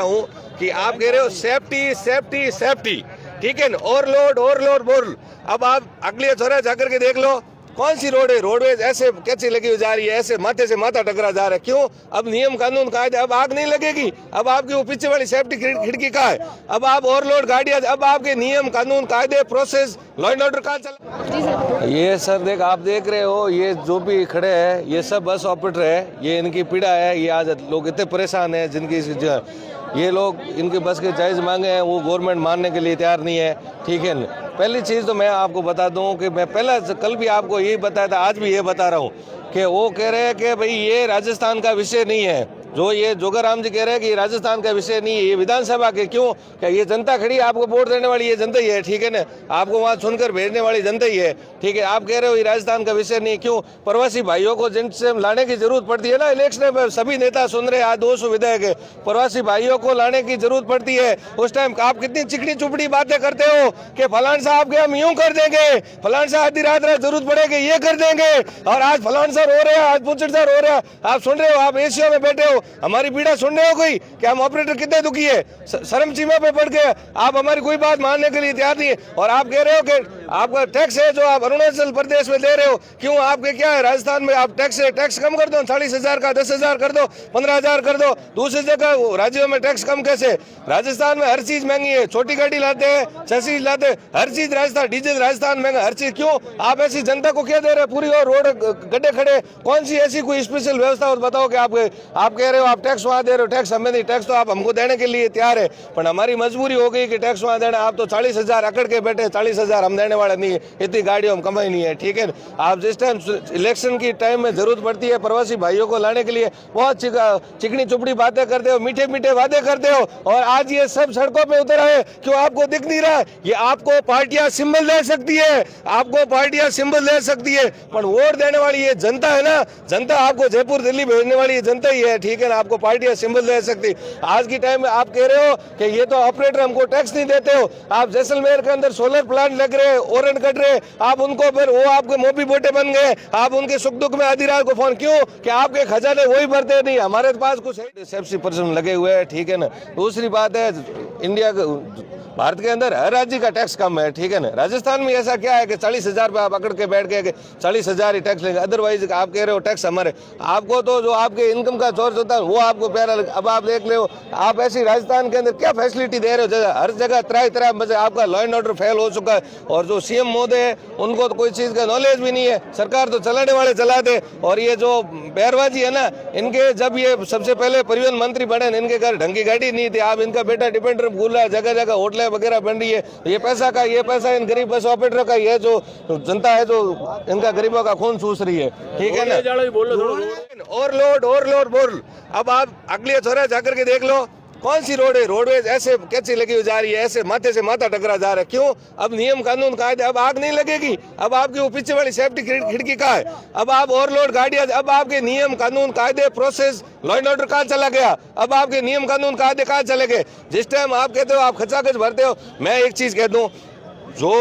हूँ कि आप कह रहे हो सेफ्टी सेफ्टी सेफ्टी, ठीक है ना, ओवरलोड ओवरलोड बोल। अब आप अगले थोड़ा जाकर के देख लो कौन सी रोड है, रोडवेज ऐसे कैसे लगी हुई जा रही है, ऐसे माथे से माथा टकरा जा रहा है। क्यों? अब नियम कानून कायदे, अब आग नहीं लगेगी, अब आपकी वो पीछे वाली सेफ्टी खिड़की का है, अब आप ओवरलोड गाड़ियां, अब आपके नियम कानून कायदे प्रोसेस लॉ एंड ऑर्डर कहाँ चला। ये सर देख, आप देख रहे हो ये जो भी खड़े हैं ये सब बस ऑपरेटर है, ये इनकी पीड़ा है। ये आज लोग इतने परेशान हैं जिनकी ये लोग इनके बस के जायज़ मांगे हैं, वो गवर्नमेंट मानने के लिए तैयार नहीं है, ठीक है। पहली चीज़ तो मैं आपको बता दूं कि मैं पहला कल भी आपको यही बताया था, आज भी ये बता रहा हूं कि वो कह रहे हैं कि भाई ये राजस्थान का विषय नहीं है, जो ये जोगाराम जी कह रहे हैं कि ये राजस्थान का विषय नहीं है, ये विधानसभा के। क्यों? क्या ये जनता खड़ी है, आपको वोट देने वाली ये जनता ही है, ठीक है ना, आपको वहाँ सुनकर भेजने वाली जनता ही है, ठीक है। आप कह रहे हो ये राजस्थान का विषय नहीं है। क्यों? प्रवासी भाइयों को जिनसे लाने की जरूरत पड़ती है ना, इलेक्शन में सभी नेता सुन रहे हैं, आज 200 विधायक है, प्रवासी भाइयों को लाने की जरूरत पड़ती है। उस टाइम आप कितनी चिकनी चुपड़ी बातें करते हो कि फलान साहब के हम यूं कर देंगे, फलान साहब आधी रात जरूरत पड़ेगी ये कर देंगे, और आज फलान सर हो रहे हैं, आज पुचड़ सर हो रहे हैं। आप सुन रहे हो, आप एशिया में बैठे हो, हमारी पीड़ा सुन रहे हो कोई कि हम ऑपरेटर कितने दुखी है, शर्म सीमा पे पड़ गए, आप हमारी कोई बात मानने के लिए तैयार नहीं है। और आप कह रहे हो कि आपका टैक्स है जो आप अरुणाचल प्रदेश में दे रहे हो, क्यों? आपके क्या है, राजस्थान में आप टैक्स कम कर दो, 40,000 का 10,000 कर दो, 15,000 कर दो। दूसरी जगह राज्यों में टैक्स कम कैसे? राजस्थान में हर चीज महंगी है, छोटी गाड़ी लाते हैं, चसीज लाते हैं, हर चीज राजस्थान, डीजल राजस्थान महंगा, हर चीज। क्यों? आप ऐसी जनता को क्या दे रहे हैं? पूरी और रोड गड्ढे खड़े, कौन सी ऐसी कोई स्पेशल व्यवस्था बताओ कि आप कह रहे हो आप टैक्स वहाँ दे रहे हो, टैक्स हमें नहीं, टैक्स तो आप हमको देने के लिए तैयार है, पर हमारी मजबूरी हो गई कि टैक्स वहाँ देना। आप तो 40,000 अकड़ के बैठे, 40,000 हम देने वाले नहीं है, इतनी गाड़ियों हम कमाई नहीं है, ठीक है। आप जिस टाइम इलेक्शन की टाइम में जरूरत पड़ती है प्रवासी भाइयों को लाने के लिए, बहुत चिकनी चुपड़ी बातें करते हो, मीठे मीठे वादे करते हो, और आज ये सब सड़कों पे उतर आए। क्यों? आपको दिख नहीं रहा? ये आपको पार्टियां सिंबल दे सकती है, आपको पार्टियां सिंबल दे सकती है, पर वोट देने वाली ये जनता है ना, जनता आपको जयपुर दिल्ली भेजने वाली ये जनता ही है, ठीक है ना। आपको पार्टियां सिंबल दे सकती। आज की टाइम में आप कह रहे हो कि ये तो ऑपरेटर हमको टैक्स नहीं देते हो, आप जैसलमेर के अंदर सोलर प्लांट लग रहे, ओरन कट रहे, आप उनको फिर वो आपके मोबी बोटे बन गए, आप उनके सुख दुख में आधी रात को फोन। क्यों? कि आपके खजाने वही भरते नहीं, हमारे पास कुछ है। सेफ्टी पर्सन लगे हुए हैं, ठीक है ना। दूसरी बात है, इंडिया भारत के अंदर हर राज्य का टैक्स कम है, ठीक है ना। राजस्थान में ऐसा क्या है कि 40,000 पे आप पकड़ के बैठ गए कि 40,000 ही टैक्स लेंगे, अदरवाइज आप कह रहे हो टैक्स हमारे। आपको तो जो आपके इनकम का सोर्स होता है वो आपको प्यारा लगे। अब आप देख ले हो, आप ऐसी राजस्थान के अंदर क्या फैसिलिटी दे रहे हो, हर जगह तरह मजे, आपका लॉ एंड ऑर्डर फेल हो चुका है, और जो सीएम महोदय है उनको तो कोई चीज का नॉलेज भी नहीं है, सरकार तो चलाने वाले चला दे। और ये जो बैरवाजी है ना, इनके जब ये सबसे पहले परिवहन मंत्री बने, इनके घर ढंग की गाड़ी नहीं थी, आप इनका बेटा डिपेंडर भूल रहा है, जगह जगह होटलें वगैरह बन रही है। ये पैसा इन गरीब बस ऑपरेटर का, ये जो जनता है जो इनका गरीबों का खून चूस रही है, ठीक है ना। ओवरलोड ओवरलोड बोल। अब आप अगले थोड़ा जाकर के देख लो कौन सी रोड है, रोडवेज ऐसे कैसे लगी हुई जा रही है, ऐसे माथे से माथा टकरा जा रहा है। क्यों? अब नियम कानून कायदे, अब आग नहीं लगेगी, अब आपकी वो पीछे वाली सेफ्टी खिड़की का है, अब आप ओवरलोड गाड़ियां, अब आपके नियम कानून कायदे प्रोसेस लॉ एंड ऑर्डर कहाँ चला गया? अब आपके नियम कानून कायदे कहाँ चले गए? जिस टाइम आप कहते हो आप खचाखच भरते हो। मैं एक चीज कह दूं, जो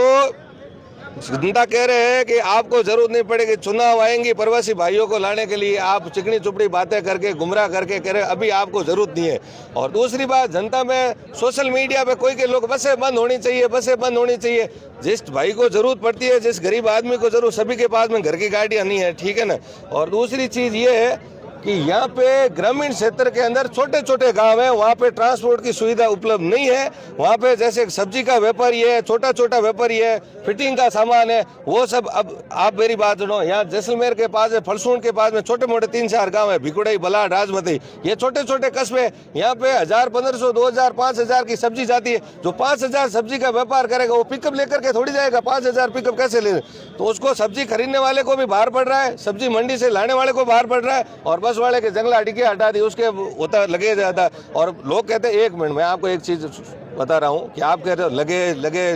जनता कह रहे हैं कि आपको जरूरत नहीं पड़ेगी, चुनाव आएंगी प्रवासी भाइयों को लाने के लिए, आप चिकनी चुपड़ी बातें करके गुमराह करके कह रहे हैं अभी आपको जरूरत नहीं है। और दूसरी बात, जनता में सोशल मीडिया पे कोई के लोग बसें बंद होनी चाहिए, बसें बंद होनी चाहिए। जिस भाई को जरूरत पड़ती है, जिस गरीब आदमी को जरूरत, सभी के पास में घर की गाड़ियां नहीं है, ठीक है ना। और दूसरी चीज ये है कि यहाँ पे ग्रामीण क्षेत्र के अंदर छोटे छोटे गांव हैं, वहाँ पे ट्रांसपोर्ट की सुविधा उपलब्ध नहीं है। वहाँ पे जैसे सब्जी का व्यापारी है, छोटा छोटा व्यापारी है, फिटिंग का सामान है, वो सब। अब आप मेरी बात सुनो, यहाँ जैसलमेर के पास है, फलसून के पास में छोटे मोटे 3-4 गांव है, भिकुड़ई, बलाड, राजमती, ये छोटे छोटे कस्बे। यहाँ पे 1,000, 1,500, 2,000, 5,000 की सब्जी जाती है। जो 5,000 सब्जी का व्यापार करेगा वो पिकअप लेकर के थोड़ी जाएगा, 5,000 पिकअप कैसे ले? तो उसको सब्जी खरीदने वाले को भी बाहर पड़ रहा है, सब्जी मंडी से लाने वाले को बाहर पड़ रहा है, और बस वाले के जंगला अड़के हटा दी उसके होता लगे जाता। और लोग कहते हैं, एक मिनट मैं आपको एक चीज बता रहा हूँ कि आप कह रहे हो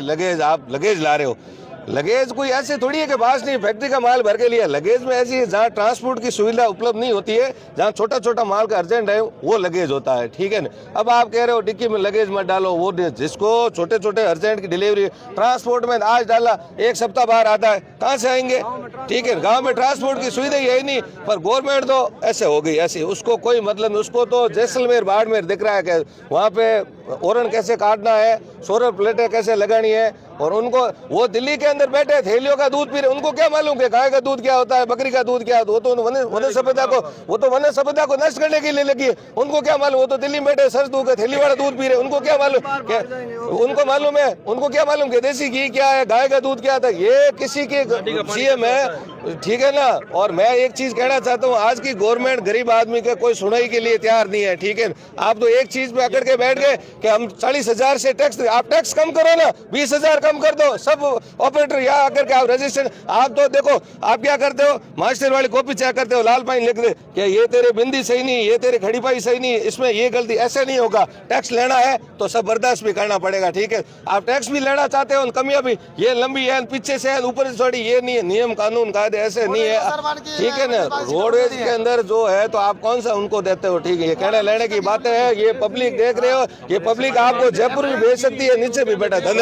लगेज, आप लगेज ला रहे हो, लगेज कोई ऐसे थोड़ी है कि बास नहीं फैक्ट्री का माल भर के लिया। लगेज में ऐसी है जहाँ ट्रांसपोर्ट की सुविधा उपलब्ध नहीं होती है, जहाँ छोटा छोटा माल का अर्जेंट है वो लगेज होता है, ठीक है ना। अब आप कह रहे हो डिक्की में लगेज मत डालो, वो जिसको छोटे छोटे अर्जेंट की डिलीवरी ट्रांसपोर्ट में आज डाला 1 सप्ताह बाहर आता है, कहाँ से आएंगे, ठीक है। गाँव में ट्रांसपोर्ट की सुविधा है ही नहीं, पर गवर्नमेंट तो ऐसे हो गई ऐसी, उसको कोई मतलब नहीं। उसको तो जैसलमेर बाड़मेर दिख रहा है कि वहाँ पे ओरन कैसे काटना है, सोलर प्लेटें कैसे लगानी है, और उनको वो दिल्ली के अंदर बैठे थैलियों का दूध पी रहे, उनको क्या मालूम कि गाय का दूध क्या होता है, बकरी का दूध क्या होता है। वो तो वन सभ्यता को नष्ट करने के लिए लगी है, उनको क्या मालूम। वो तो दिल्ली में बैठे सरस दूध थैली वाला दूध पी रहे, उनको क्या मालूम, उनको क्या मालूम कि देसी घी क्या है, गाय का दूध क्या था। ये किसी के सीएम है, ठीक है ना। और मैं एक चीज कहना चाहता हूँ, आज की गवर्नमेंट गरीब आदमी के कोई सुनाई के लिए तैयार नहीं है, ठीक है। आप तो एक चीज पे अकड़ के बैठ गए कि हम 40,000 से टैक्स, आप टैक्स कम करो ना, 20,000 कम कर दो। सब ऑपरेटर यहाँ आकर के आप रजिस्ट्रेशन, आप तो देखो आप क्या करते हो, मास्टर वाली कॉपी चेक करते हो, लाल पाइन लिख दे कि ये तेरे बिंदी सही नहीं, ये तेरे खड़ी पाई सही नहीं, इसमें ये गलती। ऐसे नहीं होगा, टैक्स लेना है तो सब बर्दाश्त भी करना पड़ेगा, ठीक है। आप टैक्स भी लेना चाहते हो, कमियां भी ये लंबी है, पीछे से है, ऊपर से थोड़ी, ये नहीं है। नियम कानून कायदे ऐसे नहीं है, ठीक है ना। रोडवेज के अंदर जो है तो आप कौन सा उनको देते हो, ठीक है। ये कहने लेने की बातें है, ये पब्लिक देख रहे हो, ये पब्लिक आपको जयपुर भी भेज सकती है, नीचे भी बैठा।